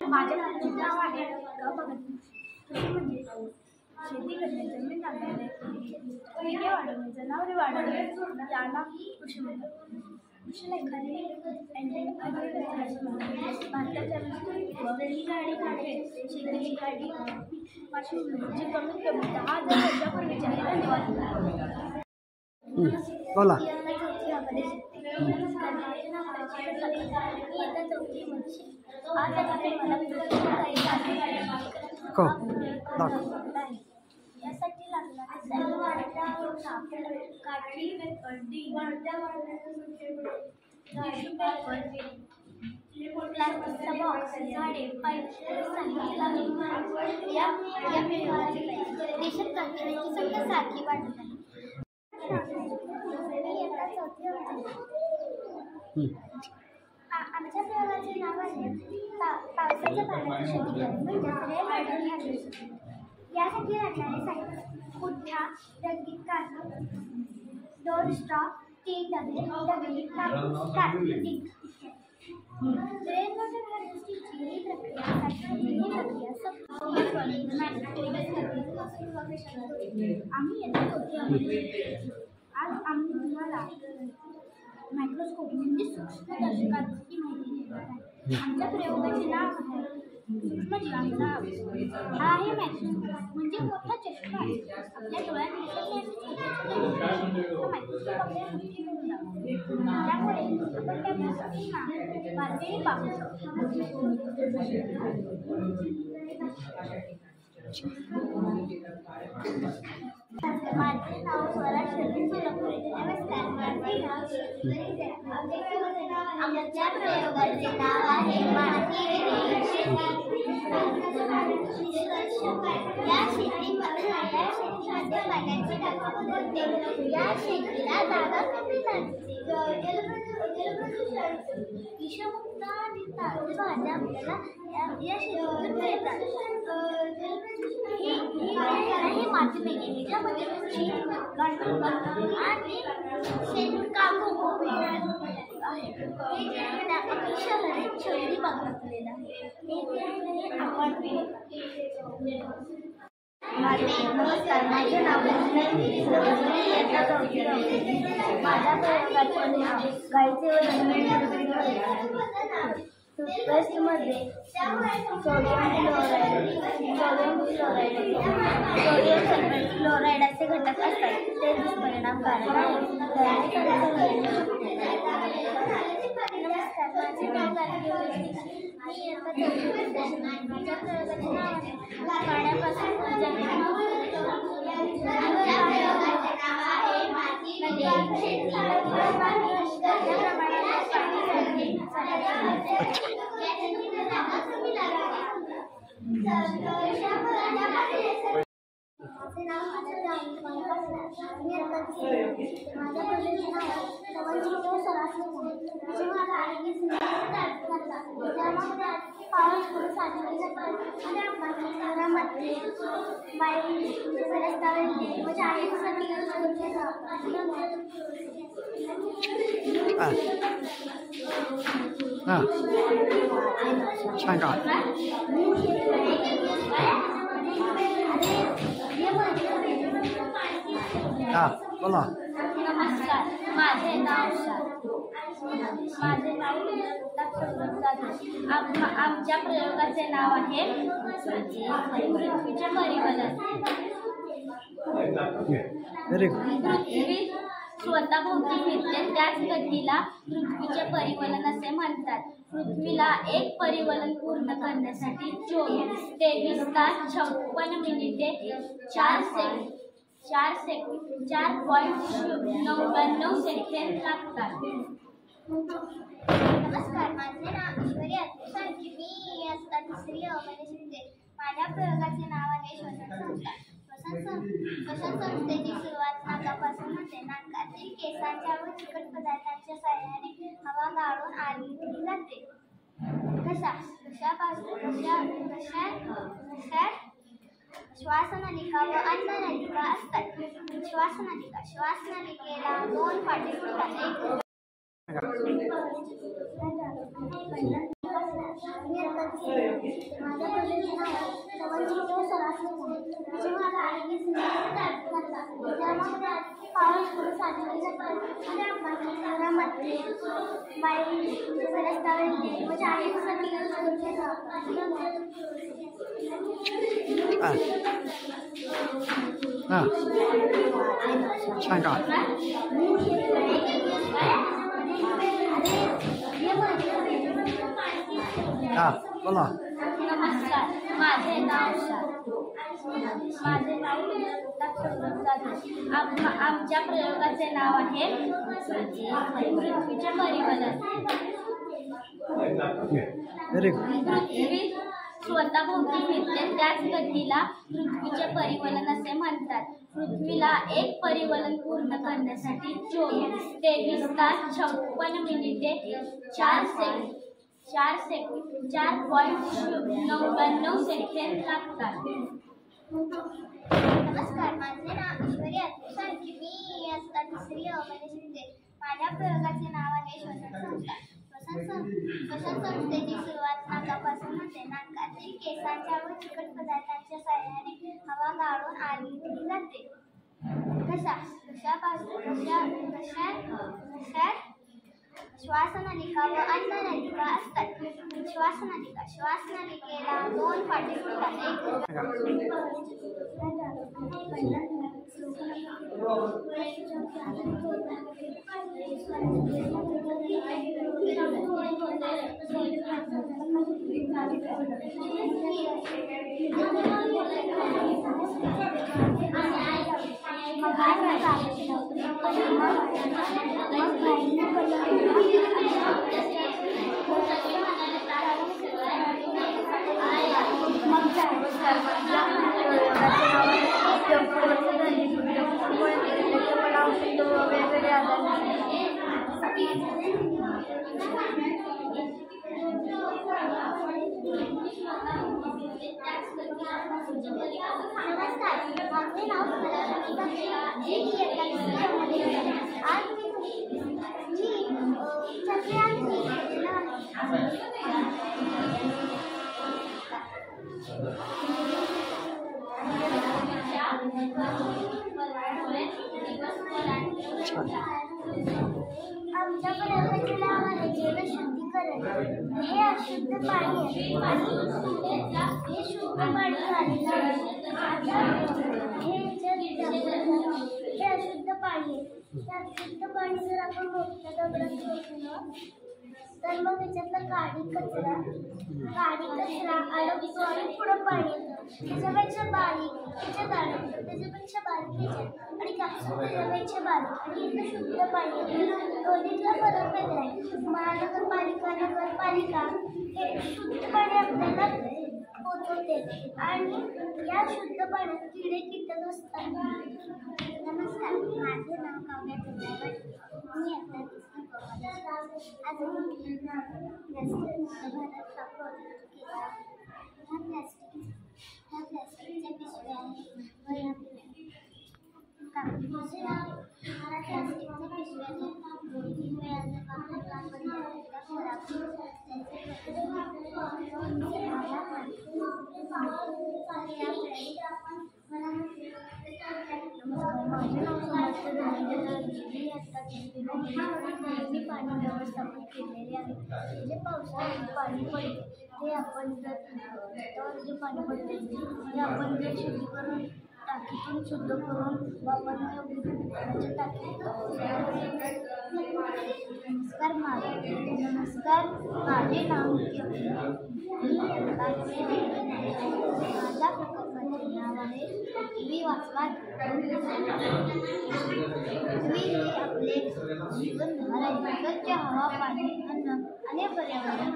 माझ्या घरचे नाव आहे कृषी म्हणजे शेती करणे, जमीन नांगरणे, पिके वाढवणे, जनावरे वाढवणे याला कृषी म्हणतात. कृषीला एखादी भारताच्या शेतीची गाडी म्हणजे कमीत कमी 10,000 वर्षापूर्वीच्या बोला. यासाठी प्लास्टिकचा बॉक्स, झाडे, पाईप देशात कारखान्याची संख्या सारखी वाढत आहे. आमच्या प्रयोगाचे नाव आहे पावसाच्या पाण्याची शेती करणे म्हणजे यासाठी लागणारे साहित्य: पुठ्ठा, रंगीत कागद, 2 स्ट्रॉ, 3 डबे, दगडी, कार्बनिक रेनवॉटर हार्वेस्टिंगची ही प्रक्रिया आम्ही येथे आज आम्ही तुम्हाला मायक्रोस्कोप म्हणजे सूक्ष्मदर्शकाची माहिती देणार आहे. आमच्या प्रयोगाचे नाव आहे सूक्ष्मजीवांचा हा आहे मायक्रोस्कोप म्हणजे मोठा चष्मा. आपल्या डोळ्यात त्यामुळे आपण त्या गोष्टींना बारकाईने पाहू शकतो. माझे नाव स्वराज सोलापूर. नमस्कार, माझे नाव आमच्या प्रयोगाचे नाव आहे माती. या शेतीमध्ये पाण्याची टाका बदलते. या शेतीला जागा कमी लागते. विषमुक्त आणि ताजे भाज्या आपल्याला या शेतीतून मिळतात. ही मातीपैकी ज्यामध्ये आणि शेणकाम आहे. हे शहरी भागात आहे. नमस्कार, माझे नाव माझ्या प्रयोगाचे नाव गायचे टूथपेस्टमध्ये सोडियम सल्फेट क्लोराईड असे घटक असतात. ते दुष्परिणामकारक आहेत. नमस्कार, माझे नाव मी माझ्या प्रयोगाचे नाव आहे पाण्यापासून सांगा. बोला. नमस्कार, माझे नाव आमच्या प्रयोगाचे नाव आहे पृथ्वीचे परिवलन. पृथ्वी स्वतःभोवती फिरते त्याच गतीला पृथ्वीचे परिवलन असे म्हणतात. पृथ्वीला एक परिवलन पूर्ण करण्यासाठी 23 तास 56 मिनिटे 4.99 सेकंद लागतात. नमस्कार, माझे नाव ईश्वरी आत्मसारखी. मी इयत्ता 3री मध्ये शिकते. माझ्या प्रयोगाचे नाव आहे श्वसन संस्था. श्वसन संस्थेची सुरुवात नाकापासून होते. नाकातील केसांच्या व चिकट पदार्थांच्या सहाय्याने हवा गाळून आत घेतली जाते. श्वासनलिका व अन्ननलिका असतात. श्वासनलिकेला 2 पाठी फुटतात. छान का बोला नमस्कार, माझे नाव आमच्या प्रयोगाचे नाव आहे पृथ्वीचे परिवलन. Very good. पृथ्वी स्वतःभोवती फिरते त्याच गतीला पृथ्वीचे परिवलन असे म्हणतात. पृथ्वीला एक परिवलन पूर्ण करण्यासाठी 23 तास 56 मिनिटे 4.99 सेकंद लागतात. नमस्कार, माझे नाव ईश्वरी अत्रेसारखी. मी इयत्ता 3री मध्ये शिकते. माझ्या प्रयोगाचे नाव आहे श्वसन संस्था. श्वसन संस्थेची सुरुवात नाकापासून होते. नाकातील केसांच्या व चिकट पदार्थांच्या सहाय्याने हवा गाळून आत घेतली जाते. घशात श्वासनलिका व अन्ननलिका असतात. श्वासनलिकेला 2 फाटे फुटतात. आमच्या प्रयोगाचे नाव आहे जलशुद्धीकरण. हे अशुद्ध पाणी आहे आणि हे शुद्ध पाणी झालेलं आहे. हे अशुद्ध पाणी आहे. त्या शुद्ध पाणी जर आपण मोठ्या दगडात ठेवलं तर मग त्याच्यातला काळी कचरा अडकतो आणि पुढं पाणी येतं. त्याच्यापेक्षा बारीक ह्याच्यात अडकतं, त्याच्यापेक्षा बारीक ह्याच्यात आणि कॅप्सूल त्याच्यापेक्षा बारीक आणि इथं शुद्ध पाणी येतं. दोन्हीतला फरक वेगळा आहे. महानगरपालिका नगरपालिका हे शुद्ध पाणी आपल्याला पोचवते आणि या शुद्ध पाण्यात किडे कीटक असतात. नमस्कार, माझे नाव काव्या तुर्यावट. मी आता आज मी भारतचा प्रोजेक्ट केला. ह्या प्लॅस्टिकच्या पिशव्या आहेत व ह्या कापडी पिशव्या आहेत. ह्या प्लॅस्टिकच्या पिशव्याचा कापडी पिशव्याचा वापर आपण त्या खराब मी पाणी व्यवस्थापन केलेले आहे. जे पावसाळ्यात पाणी पडते ते आपण जर जे पाणी पडते ते आपण जर शुद्ध करून टाकीतून शुद्ध करून वापरण्याच्या टाकीत. नमस्कार, माझे नाव माझ्या प्रकल्पाचे नाव आहे मी वाचवात. मी हे आपले जीवनधारा आहे. स्वच्छ हवा, पाणी, अन्न आणि पर्यावरण